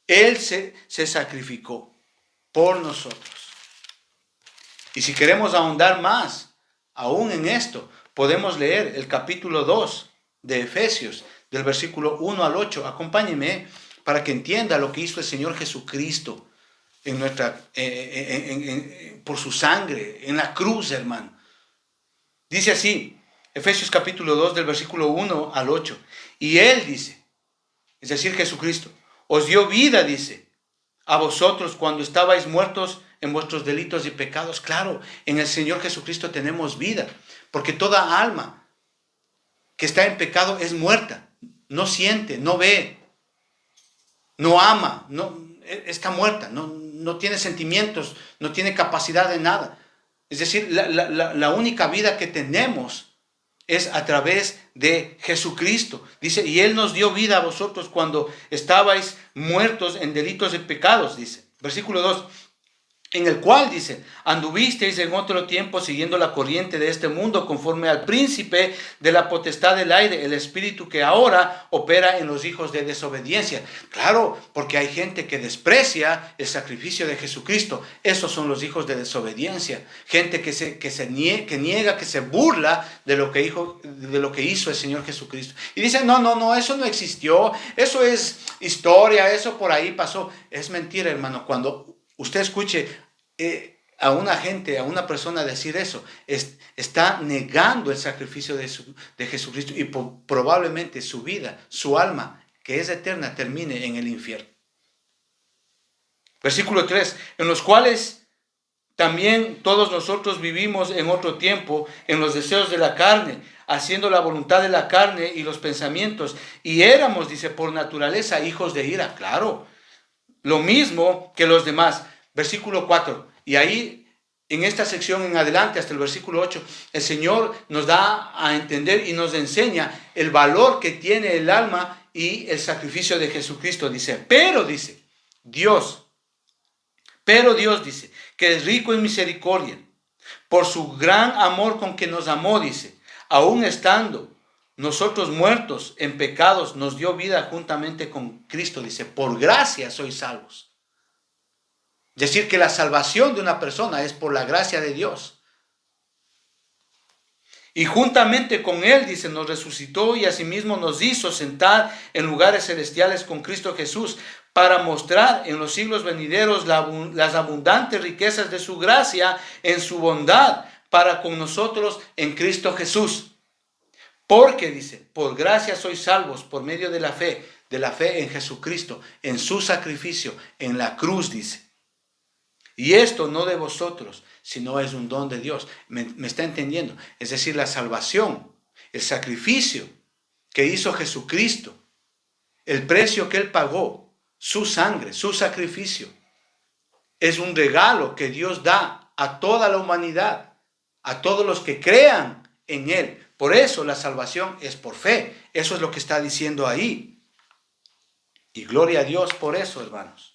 Él se sacrificó por nosotros. Y si queremos ahondar más aún en esto, podemos leer el capítulo 2 de Efesios, del versículo 1 al 8. Acompáñeme para que entienda lo que hizo el Señor Jesucristo por su sangre, en la cruz, hermano. Dice así, Efesios capítulo 2 del versículo 1 al 8. Y Él dice, es decir, Jesucristo, os dio vida, dice, a vosotros cuando estabais muertos en vuestros delitos y pecados. Claro, en el Señor Jesucristo tenemos vida, porque toda alma que está en pecado es muerta. No siente, no ve, no ama, está muerta, no tiene sentimientos, no tiene capacidad de nada. Es decir, la única vida que tenemos es a través de Jesucristo. Dice, y Él nos dio vida a vosotros cuando estabais muertos en delitos y pecados, dice. Versículo 2. En el cual, dice, anduvisteis en otro tiempo siguiendo la corriente de este mundo, conforme al príncipe de la potestad del aire, el espíritu que ahora opera en los hijos de desobediencia. Claro, porque hay gente que desprecia el sacrificio de Jesucristo. Esos son los hijos de desobediencia. Gente que niega, que se burla de lo que hizo el Señor Jesucristo. Y dicen, no, eso no existió. Eso es historia, eso por ahí pasó. Es mentira, hermano. Cuando usted escuche a una persona decir eso, está negando el sacrificio de Jesucristo, y probablemente su vida, su alma, que es eterna, termine en el infierno. Versículo 3, en los cuales también todos nosotros vivimos en otro tiempo, en los deseos de la carne, haciendo la voluntad de la carne y los pensamientos, y éramos, dice, por naturaleza hijos de ira. Claro, lo mismo que los demás. Versículo 4, y ahí en esta sección en adelante hasta el versículo 8, el Señor nos da a entender y nos enseña el valor que tiene el alma y el sacrificio de Jesucristo. Dice, pero Dios dice, que es rico en misericordia, por su gran amor con que nos amó, dice, aún estando nosotros muertos en pecados, nos dio vida juntamente con Cristo. Dice, por gracia sois salvos. Es decir, que la salvación de una persona es por la gracia de Dios. Y juntamente con Él, dice, nos resucitó y asimismo nos hizo sentar en lugares celestiales con Cristo Jesús, para mostrar en los siglos venideros las abundantes riquezas de su gracia en su bondad para con nosotros en Cristo Jesús. Porque, dice, por gracia sois salvos por medio de la fe en Jesucristo, en su sacrificio, en la cruz, dice. Y esto no de vosotros, sino es un don de Dios. ¿Me está entendiendo? Es decir, la salvación, el sacrificio que hizo Jesucristo, el precio que Él pagó, su sangre, su sacrificio, es un regalo que Dios da a toda la humanidad, a todos los que crean en Él. Por eso la salvación es por fe. Eso es lo que está diciendo ahí. Y gloria a Dios por eso, hermanos.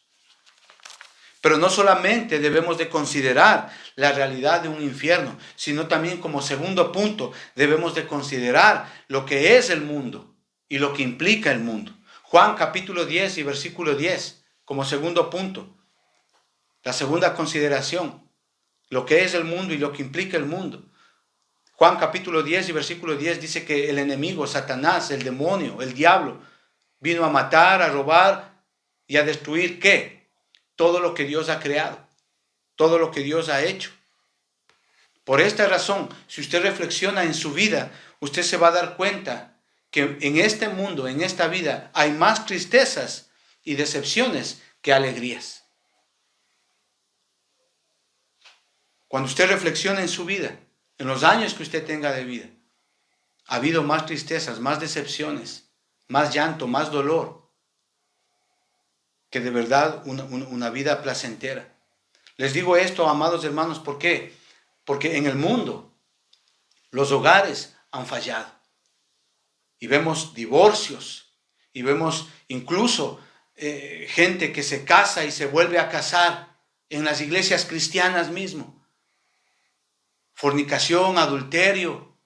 Pero no solamente debemos de considerar la realidad de un infierno, sino también como segundo punto debemos de considerar lo que es el mundo y lo que implica el mundo. Juan capítulo 10 y versículo 10 como segundo punto. La segunda consideración, lo que es el mundo y lo que implica el mundo. Juan capítulo 10 y versículo 10 dice que el enemigo, Satanás, el demonio, el diablo, vino a matar, a robar y a destruir, ¿qué? Todo lo que Dios ha creado, todo lo que Dios ha hecho. Por esta razón, si usted reflexiona en su vida, usted se va a dar cuenta que en este mundo, en esta vida, hay más tristezas y decepciones que alegrías. Cuando usted reflexiona en su vida, en los años que usted tenga de vida, ha habido más tristezas, más decepciones, más llanto, más dolor, que de verdad una vida placentera. Les digo esto, amados hermanos, ¿por qué? Porque en el mundo los hogares han fallado. Y vemos divorcios, y vemos incluso gente que se casa y se vuelve a casar en las iglesias cristianas mismo. Fornicación, adulterio,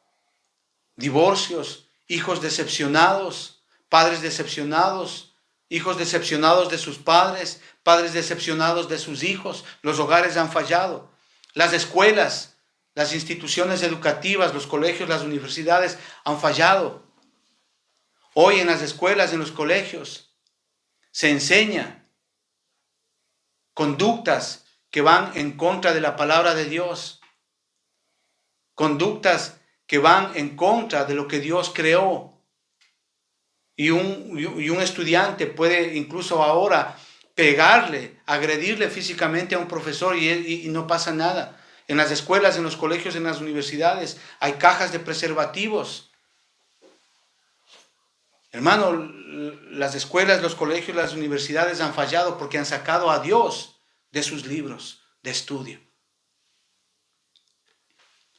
divorcios, hijos decepcionados, padres decepcionados, hijos decepcionados de sus padres, padres decepcionados de sus hijos. Los hogares han fallado. Las escuelas, las instituciones educativas, los colegios, las universidades han fallado. Hoy en las escuelas, en los colegios, se enseña conductas que van en contra de la palabra de Dios. Conductas que van en contra de lo que Dios creó. Y un estudiante puede incluso ahora pegarle, agredirle físicamente a un profesor y no pasa nada. En las escuelas, en los colegios, en las universidades hay cajas de preservativos. Hermano, las escuelas, los colegios, las universidades han fallado porque han sacado a Dios de sus libros de estudio.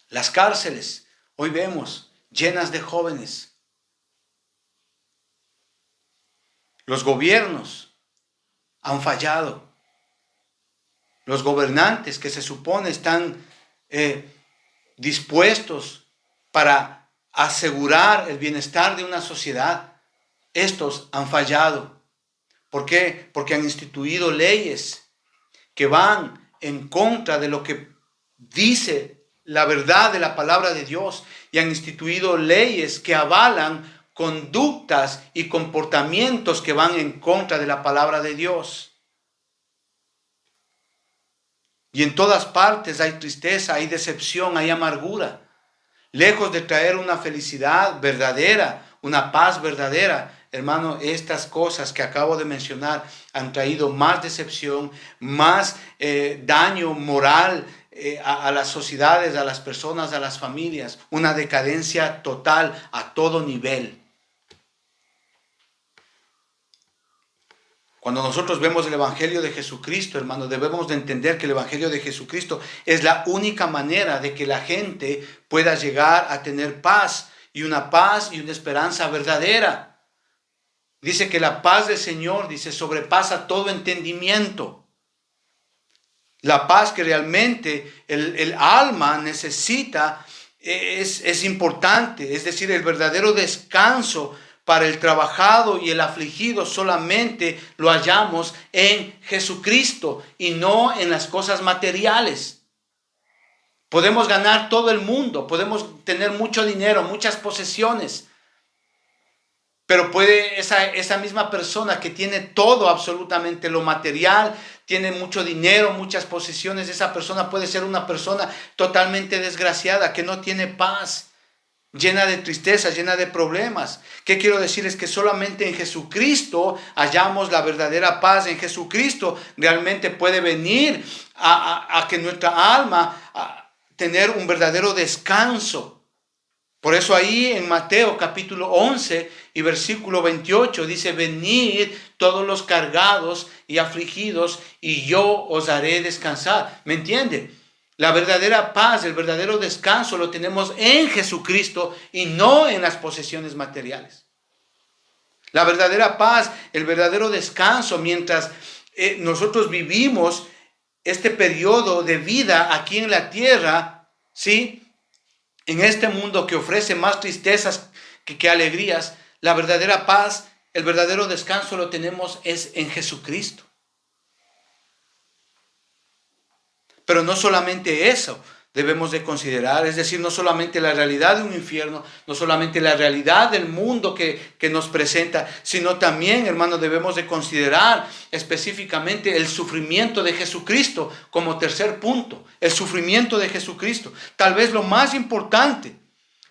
Las cárceles, hoy vemos, llenas de jóvenes. Los gobiernos han fallado. Los gobernantes que se supone están dispuestos para asegurar el bienestar de una sociedad, estos han fallado. ¿Por qué? Porque han instituido leyes que van en contra de lo que dice la verdad de la palabra de Dios, y han instituido leyes que avalan conductas y comportamientos que van en contra de la palabra de Dios. Y en todas partes hay tristeza, hay decepción, hay amargura. Lejos de traer una felicidad verdadera, una paz verdadera, hermano, estas cosas que acabo de mencionar han traído más decepción, más daño moral a las sociedades, a las personas, a las familias. Una decadencia total a todo nivel. Cuando nosotros vemos el Evangelio de Jesucristo, hermano, debemos de entender que el Evangelio de Jesucristo es la única manera de que la gente pueda llegar a tener paz y una esperanza verdadera. Dice que la paz del Señor, dice, sobrepasa todo entendimiento. La paz que realmente el alma necesita es importante, es decir, el verdadero descanso para el trabajado y el afligido solamente lo hallamos en Jesucristo y no en las cosas materiales. Podemos ganar todo el mundo, podemos tener mucho dinero, muchas posesiones, pero puede esa misma persona que tiene todo, absolutamente lo material, tiene mucho dinero, muchas posesiones, esa persona puede ser una persona totalmente desgraciada, que no tiene paz, llena de tristeza, llena de problemas. ¿Qué quiero decir? Es que solamente en Jesucristo hallamos la verdadera paz. En Jesucristo realmente puede venir a que nuestra alma tener un verdadero descanso. Por eso ahí en Mateo capítulo 11 y versículo 28 dice: venid todos los cargados y afligidos y yo os haré descansar. ¿Me entiende? La verdadera paz, el verdadero descanso lo tenemos en Jesucristo y no en las posesiones materiales. La verdadera paz, el verdadero descanso mientras nosotros vivimos este periodo de vida aquí en la tierra, ¿sí? En este mundo que ofrece más tristezas que alegrías, la verdadera paz, el verdadero descanso lo tenemos es en Jesucristo. Pero no solamente eso, debemos de considerar, es decir, no solamente la realidad de un infierno, no solamente la realidad del mundo que nos presenta, sino también, hermanos, debemos de considerar específicamente el sufrimiento de Jesucristo como tercer punto, el sufrimiento de Jesucristo, tal vez lo más importante.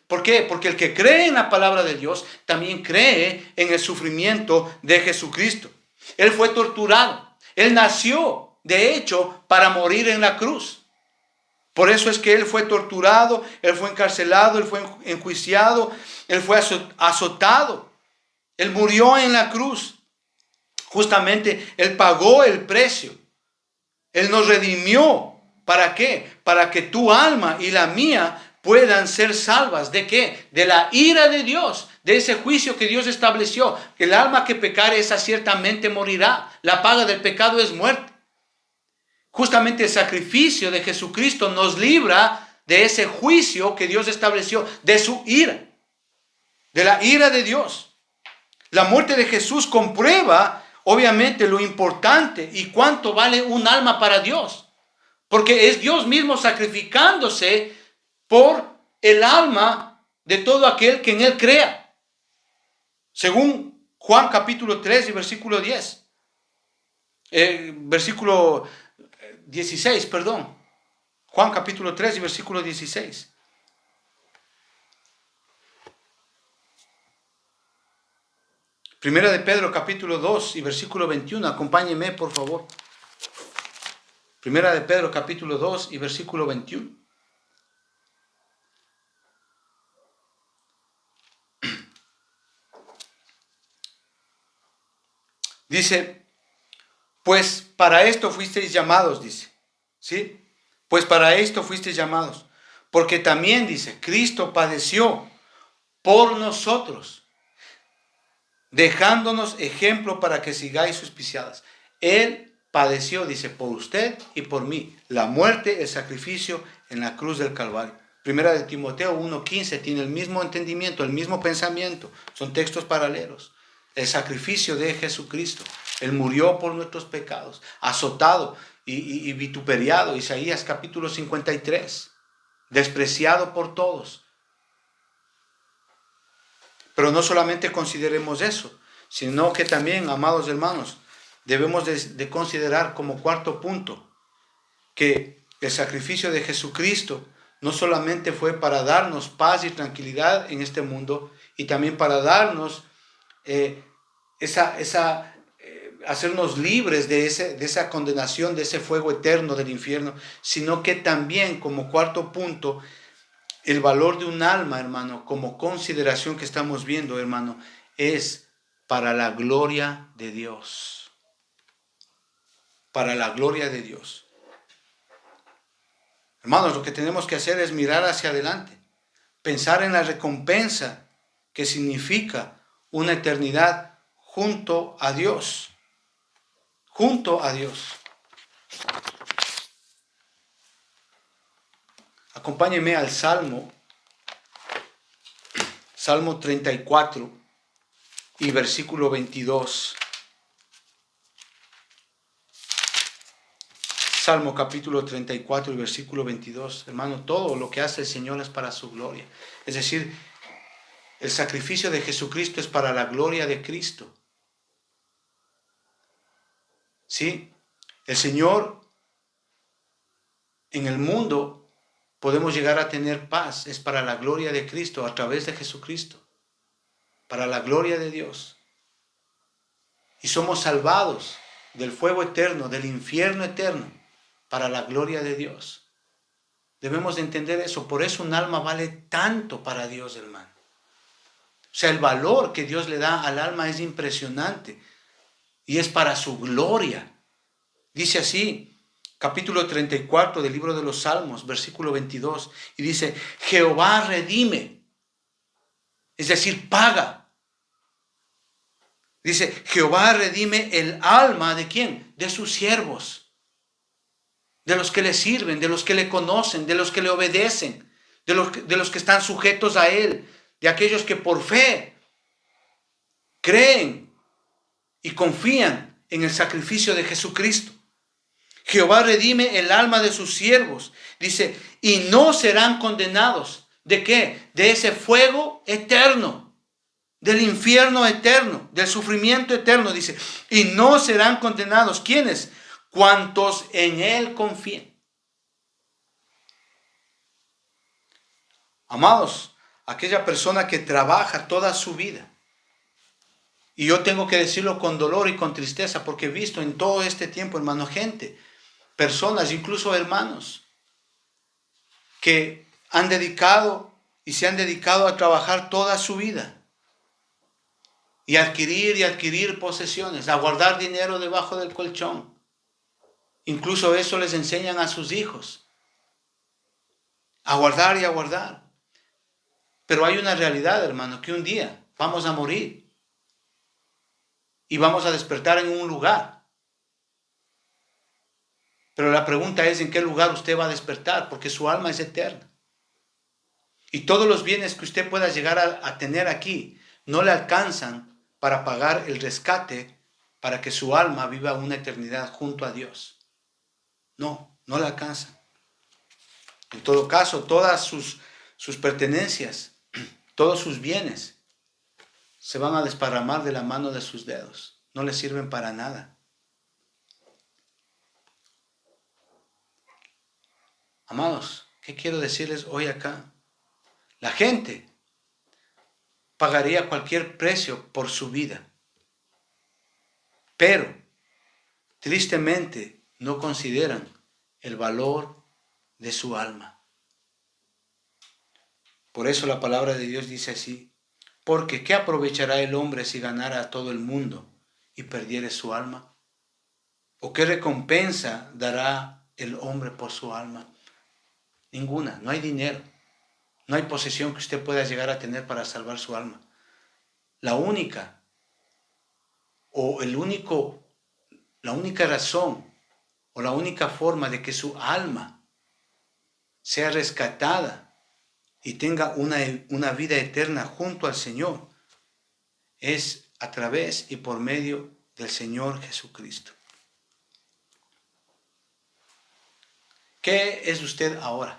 ¿Por qué? Porque el que cree en la palabra de Dios también cree en el sufrimiento de Jesucristo. Él fue torturado, él nació, de hecho, para morir en la cruz. Por eso es que él fue torturado, él fue encarcelado, él fue enjuiciado, él fue azotado. Él murió en la cruz. Justamente él pagó el precio. Él nos redimió. ¿Para qué? Para que tu alma y la mía puedan ser salvas. ¿De qué? De la ira de Dios, de ese juicio que Dios estableció. Que el alma que pecare, esa ciertamente morirá. La paga del pecado es muerte. Justamente el sacrificio de Jesucristo nos libra de ese juicio que Dios estableció, de su ira, de la ira de Dios. La muerte de Jesús comprueba, obviamente, lo importante y cuánto vale un alma para Dios. Porque es Dios mismo sacrificándose por el alma de todo aquel que en Él crea. Según Juan capítulo 3 y versículo 10. Versículo 16, perdón. Juan capítulo 3 y versículo 16. Primera de Pedro capítulo 2 y versículo 21. Acompáñeme, por favor. Primera de Pedro capítulo 2 y versículo 21. Dice, pues para esto fuisteis llamados, dice. ¿Sí? Pues para esto fuisteis llamados. Porque también, dice, Cristo padeció por nosotros, dejándonos ejemplo para que sigáis sus pisadas. Él padeció, dice, por usted y por mí, la muerte, el sacrificio en la cruz del Calvario. Primera de Timoteo 1:15 tiene el mismo entendimiento, el mismo pensamiento. Son textos paralelos. El sacrificio de Jesucristo. Él murió por nuestros pecados, azotado y vituperiado. Isaías capítulo 53. Despreciado por todos. Pero no solamente consideremos eso, sino que también, amados hermanos, debemos de considerar como cuarto punto que el sacrificio de Jesucristo no solamente fue para darnos paz y tranquilidad en este mundo, y también para darnos hacernos libres de esa condenación, de ese fuego eterno del infierno, sino que también como cuarto punto, el valor de un alma, hermano, como consideración que estamos viendo, hermano, es para la gloria de Dios. Para la gloria de Dios. Hermanos, lo que tenemos que hacer es mirar hacia adelante, pensar en la recompensa que significa una eternidad junto a Dios. Junto a Dios. Acompáñenme al Salmo 34 y versículo 22. Salmo capítulo 34 y versículo 22. Hermano, todo lo que hace el Señor es para su gloria. Es decir, el sacrificio de Jesucristo es para la gloria de Cristo. ¿Sí? El Señor, en el mundo podemos llegar a tener paz. Es para la gloria de Cristo, a través de Jesucristo. Para la gloria de Dios. Y somos salvados del fuego eterno, del infierno eterno, para la gloria de Dios. Debemos de entender eso. Por eso un alma vale tanto para Dios, hermano. O sea, el valor que Dios le da al alma es impresionante. Y es para su gloria. Dice así, capítulo 34 del libro de los Salmos, versículo 22. Y dice, Jehová redime. Es decir, paga. Dice, Jehová redime el alma ¿de quién? De sus siervos. De los que le sirven, de los que le conocen, de los que le obedecen, de los que están sujetos a Él, de aquellos que por fe creen y confían en el sacrificio de Jesucristo. Jehová redime el alma de sus siervos. Dice, y no serán condenados. ¿De qué? De ese fuego eterno, del infierno eterno, del sufrimiento eterno. Dice, y no serán condenados. ¿Quiénes? Cuantos en Él confíen. Amados, aquella persona que trabaja toda su vida. Y yo tengo que decirlo con dolor y con tristeza, porque he visto en todo este tiempo, hermano, gente, personas, incluso hermanos, que han dedicado y se han dedicado a trabajar toda su vida. Y adquirir posesiones, a guardar dinero debajo del colchón. Incluso eso les enseñan a sus hijos. A guardar y a guardar. Pero hay una realidad, hermano, que un día vamos a morir. Y vamos a despertar en un lugar. Pero la pregunta es, ¿en qué lugar usted va a despertar? Porque su alma es eterna. Y todos los bienes que usted pueda llegar a tener aquí no le alcanzan para pagar el rescate para que su alma viva una eternidad junto a Dios. No le alcanzan. En todo caso, todas sus pertenencias, todos sus bienes, se van a desparramar de la mano de sus dedos. No les sirven para nada. Amados, ¿qué quiero decirles hoy acá? La gente pagaría cualquier precio por su vida. Pero, tristemente, no consideran el valor de su alma. Por eso la palabra de Dios dice así, porque ¿qué aprovechará el hombre si ganara a todo el mundo y perdiere su alma? ¿O qué recompensa dará el hombre por su alma? Ninguna, no hay dinero, no hay posesión que usted pueda llegar a tener para salvar su alma. La única razón o la única forma de que su alma sea rescatada y tenga una vida eterna junto al Señor es a través y por medio del Señor Jesucristo. ¿Qué es usted ahora?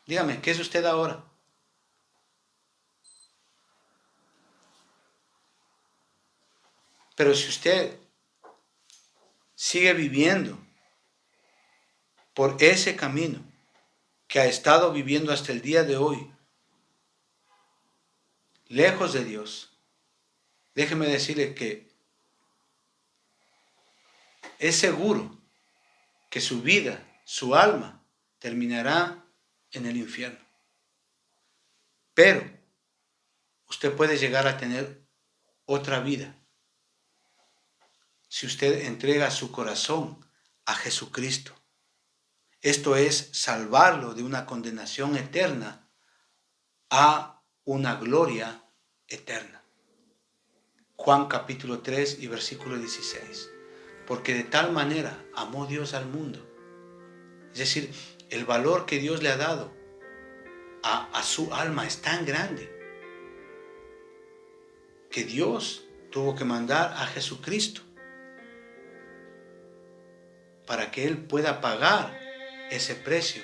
Dígame, ¿qué es usted ahora? Pero si usted sigue viviendo por ese camino que ha estado viviendo hasta el día de hoy, lejos de Dios, déjeme decirle que es seguro que su vida, su alma, terminará en el infierno. Pero usted puede llegar a tener otra vida si usted entrega su corazón a Jesucristo. Esto es salvarlo de una condenación eterna a una gloria eterna. Juan capítulo 3 y versículo 16. Porque de tal manera amó Dios al mundo. Es decir, el valor que Dios le ha dado a su alma es tan grande que Dios tuvo que mandar a Jesucristo para que Él pueda pagar ese precio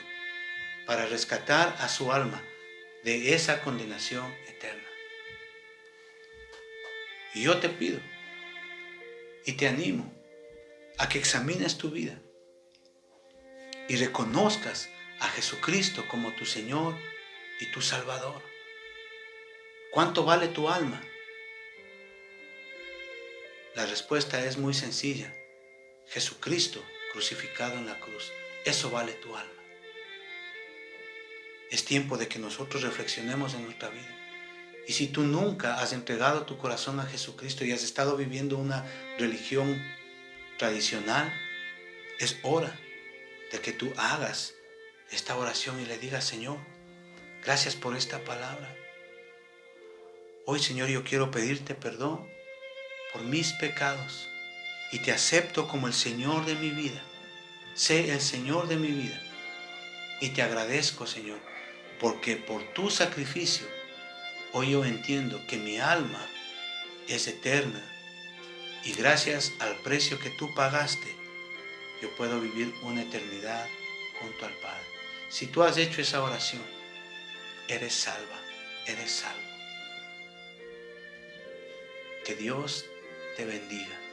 para rescatar a su alma de esa condenación eterna. Y yo te pido y te animo a que examines tu vida y reconozcas a Jesucristo como tu Señor y tu Salvador. ¿Cuánto vale tu alma? La respuesta es muy sencilla. Jesucristo crucificado en la cruz. Eso vale tu alma. Es tiempo de que nosotros reflexionemos en nuestra vida. Y si tú nunca has entregado tu corazón a Jesucristo y has estado viviendo una religión tradicional, es hora de que tú hagas esta oración y le digas: Señor, gracias por esta palabra. Hoy, Señor, yo quiero pedirte perdón por mis pecados y te acepto como el Señor de mi vida. Sé el Señor de mi vida y te agradezco, Señor, porque por tu sacrificio hoy yo entiendo que mi alma es eterna y gracias al precio que tú pagaste, yo puedo vivir una eternidad junto al Padre. Si tú has hecho esa oración, eres salva, eres salvo. Que Dios te bendiga.